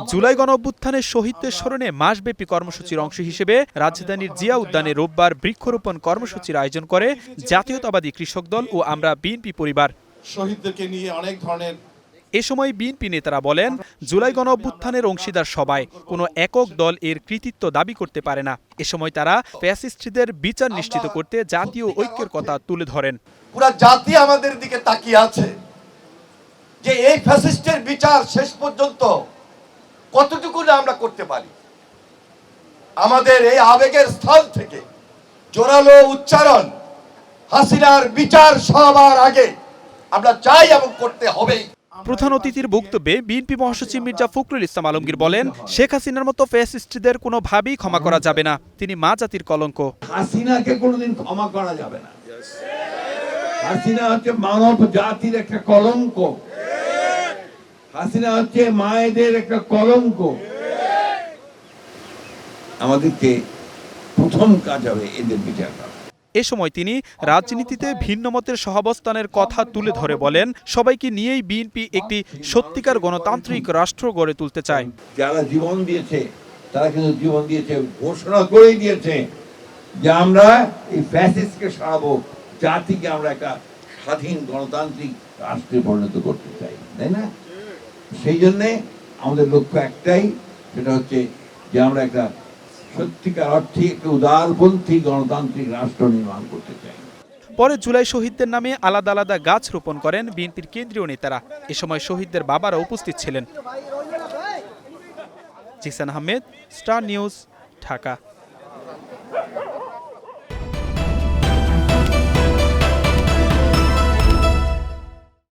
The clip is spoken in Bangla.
জুলাই গণঅভ্যুত্থানের শহীদদের স্মরণে মাসব্যাপী কর্মসূচির অংশ হিসেবে রাজধানীর জিয়া উদ্যানে রোববার বৃক্ষরোপণ কর্মসূচির আয়োজন করে জাতীয়তাবাদী কৃষক দল ও আমরা বিএনপি পরিবার। শহীদদেরকে নিয়ে অনেক ধরনের এ সময় বিএনপি নেতারা বলেন, জুলাই গণঅভ্যুত্থানের অংশীদার সবাই, কোনো একক দল এর কৃতিত্ব দাবি করতে পারে না। এ সময় তারা ফ্যাসিস্টদের বিচার নিশ্চিত করতে জাতীয় ঐক্যের কথা তুলে ধরেন। পুরা জাতি আমাদের দিকে তাকিয়ে আছে যে এই ফ্যাসিস্টের বিচার শেষ পর্যন্ত কতটুকু না আমরা করতে পারি। আমাদের এই আবেগের স্থল থেকে জোরালো উচ্চারণ, হাসিনার বিচার সবার আগে আমরা চাই এবং করতে হবেই। প্রধান অতিথির বক্তব্যে বিএনপি মহাসচিব মির্জা ফখরুল ইসলাম আলমগীর বলেন, শেখ হাসিনার মতো ফ্যাসিস্টদের কোনোভাবেই ক্ষমা করা যাবে না। তিনি মা জাতির কলঙ্ক। হাসিনাকে কোনোদিন ক্ষমা করা যাবে না। হাসিনা হচ্ছে মানব জাতির একটা কলঙ্ক। হাসিনা হচ্ছে মায়েদের একটা কলঙ্ক। আমাদেরকে প্রথম কাজ হবে এদের বিচার করা। এ সময় তিনি রাজনীতিতে ভিন্ন মতের সহাবস্থানের কথা তুলে ধরে বলেন, সবাইকে নিয়েই বিএনপি একটি সত্যিকার গণতান্ত্রিক রাষ্ট্র গড়ে তুলতে চায়। যারা জীবন দিয়েছে তারা কিন্তু জীবন দিয়েছে, ঘোষণা করেই দিয়েছে যে আমরা এই ফ্যাসিস্টকে সরাবো, জাতিকে আমরা একটা স্বাধীন গণতান্ত্রিক রাষ্ট্রে পরিণত করতে চাই, তাই না? সেই জন্যে আমাদের লক্ষ্য একটাই, সেটা হচ্ছে যে আমরা একটা সত্যিকার অর্থে একটা উদারপন্থী গণতান্ত্রিক রাষ্ট্র নির্মাণ করতে চাই। পরে জুলাই শহীদদের নামে আলাদা আলাদা গাছ রোপণ করেন বিএনপির কেন্দ্রীয় নেতারা। এ সময় শহীদদের বাবারা উপস্থিত ছিলেন। Zisan Ahmed, Star News, Dhaka.